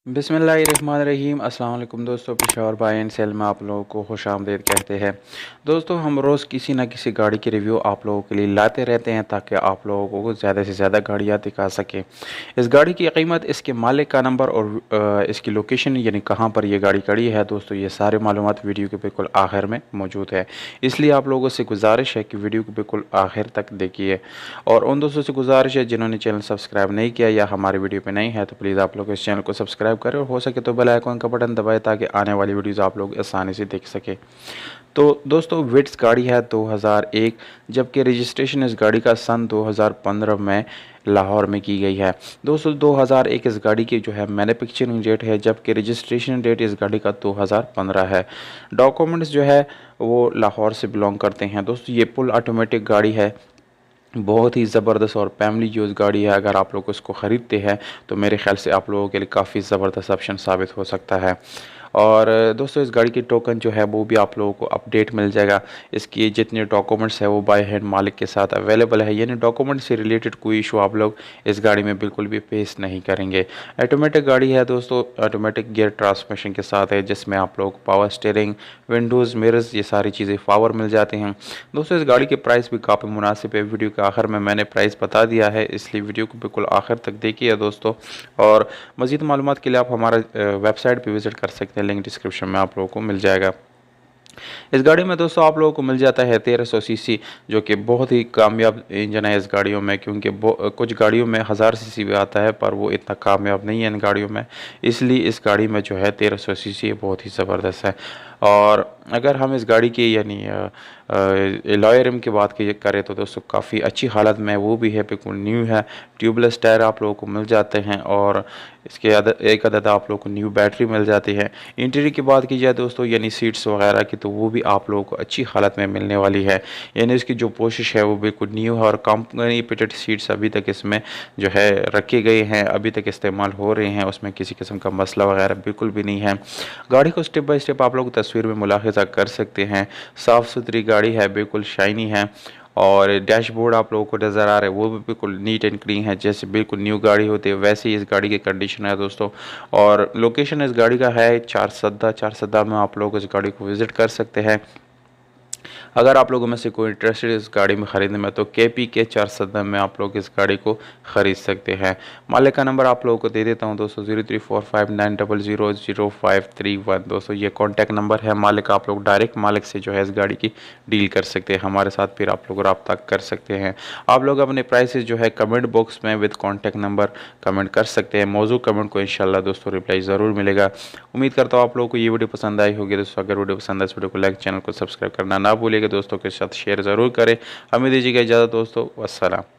बिस्मिल्लाहिर्रहमानिर्रहीम। अस्सलाम वालेकुम दोस्तों, पेशावर बाय एंड सेल में आप लोगों को खुशामदीद कहते हैं। दोस्तों, हम रोज़ किसी न किसी गाड़ी की रिव्यू आप लोगों के लिए लाते रहते हैं ताकि आप लोगों को ज़्यादा से ज़्यादा गाड़ियाँ दिखा सकें। इस गाड़ी की कीमत, इसके मालिक का नंबर और इसकी लोकेशन यानी कहाँ पर ये गाड़ी खड़ी है दोस्तों, ये सारे मालूमात वीडियो के बिल्कुल आखिर में मौजूद है। इसलिए आप लोगों से गुजारिश है कि वीडियो को बिल्कुल आखिर तक देखिए। और उन दोस्तों से गुजारिश है जिन्होंने चैनल सब्सक्राइब नहीं किया या हमारे वीडियो पे नहीं है तो प्लीज़ आप लोग इस चैनल को सब्सक्राइब करें और हो सके तो बेल आइकन का बटन दबाएं ताकि आने वाली वीडियोज़ आप लोग आसानी से देख सकें। तो दोस्तों, विट्स गाड़ी है 2001, जबकि रजिस्ट्रेशन इस गाड़ी का सन 2015 में लाहौर में की गई है। दोस्तों, 2001 इस गाड़ी की जो है मैन्युफैक्चरिंग डेट है, जबकि रजिस्ट्रेशन डेट इस गाड़ी का 2015 है। डॉक्यूमेंट्स जो है वो लाहौर से बिलोंग करते हैं। दोस्तों, ये फुल ऑटोमेटिक गाड़ी है, बहुत ही ज़बरदस्त और फैमिली यूज़ गाड़ी है। अगर आप लोग इसको ख़रीदते हैं तो मेरे ख़्याल से आप लोगों के लिए काफ़ी ज़बरदस्त ऑप्शन साबित हो सकता है। और दोस्तों, इस गाड़ी की टोकन जो है वो भी आप लोगों को अपडेट मिल जाएगा। इसकी जितने डॉक्यूमेंट्स है वो बाय हैंड मालिक के साथ अवेलेबल है, यानी डॉक्यूमेंट से रिलेटेड कोई इशू आप लोग इस गाड़ी में बिल्कुल भी फेस नहीं करेंगे। ऑटोमेटिक गाड़ी है दोस्तों, ऑटोमेटिक गियर ट्रांसमिशन के साथ है, जिसमें आप लोग पावर स्टीयरिंग, विंडोज़, मिरर्स, ये सारी चीज़ें पावर मिल जाते हैं। दोस्तों, इस गाड़ी के प्राइस भी काफ़ी मुनासिब है। वीडियो के आखिर में मैंने प्राइस बता दिया है, इसलिए वीडियो को बिल्कुल आखिर तक देखिए दोस्तों। और मज़ीद मालूमात के लिए आप हमारा वेबसाइट पर विज़िट कर सकते हैं, लिंक डिस्क्रिप्शन में आप लोगों को मिल जाएगा। इस गाड़ी में दोस्तों आप लोगों को मिल जाता है 1300 सीसी, जो कि बहुत ही कामयाब इंजन है इस गाड़ियों में, क्योंकि कुछ गाड़ियों में 1000 सीसी भी आता है पर वो इतना कामयाब नहीं है इन गाड़ियों में। इसलिए इस गाड़ी में जो है 1300 सीसी बहुत ही ज़बरदस्त है। और अगर हम इस गाड़ी की यानी अलॉय रिम की बात करें तो दोस्तों काफ़ी अच्छी हालत में वो भी है, बिल्कुल न्यू है। ट्यूबलेस टायर आप लोगों को मिल जाते हैं और इसके एक अदद आप लोगों को न्यू बैटरी मिल जाती है। इंटीरियर की बात की जाए दोस्तों, यानी सीट्स वगैरह की, तो वो भी आप लोगों को अच्छी हालत में मिलने वाली है। यानी इसकी जो पोशिश है वो बिल्कुल न्यू है और कंपनी फिटेड सीट्स अभी तक इसमें जो है रखे गए हैं, अभी तक इस्तेमाल हो रहे हैं, उसमें किसी किस्म का मसला वगैरह बिल्कुल भी नहीं है। गाड़ी को स्टेप बाय स्टेप आप लोग तस्वीर में मुलाहिजा कर सकते हैं। साफ़ सुथरी गाड़ी है, बिल्कुल शाइनी है। और डैशबोर्ड आप लोगों को नज़र आ रहा है वो भी बिल्कुल नीट एंड क्लीन है, जैसे बिल्कुल न्यू गाड़ी होती है वैसे ही इस गाड़ी की कंडीशन है दोस्तों। और लोकेशन इस गाड़ी का है चार सद्दा में आप लोग इस गाड़ी को विज़िट कर सकते हैं। अगर आप लोगों में से कोई इंटरेस्टेड इस गाड़ी में ख़रीदने में तो KPK चारसदा में आप लोग इस गाड़ी को ख़रीद सकते हैं। मालिक का नंबर आप लोगों को दे देता हूं दोस्तों, 0345900531। दोस्तों, ये कॉन्टैक्ट नंबर है मालिक, आप लोग डायरेक्ट मालिक से जो है इस गाड़ी की डील कर सकते हैं, हमारे साथ फिर आप लोग रब्ता कर सकते हैं। आप लोग अपने प्राइसेस जो है कमेंट बॉक्स में विद कॉन्टैक्ट नंबर कमेंट कर सकते हैं। मौजू कमेंट को इंशाल्लाह दोस्तों रिप्लाई ज़रूर मिलेगा। उम्मीद करता हूँ आप लोगों को ये वीडियो पसंद आई होगी दोस्तों। अगर वीडियो पसंद है इस वीडियो को लाइक, चैनल को सब्सक्राइब करना ना भूलिएगा दोस्तों, के साथ शेयर ज़रूर करें। हमें दीजिएगा इजाज़त दोस्तों, वस्सलाम।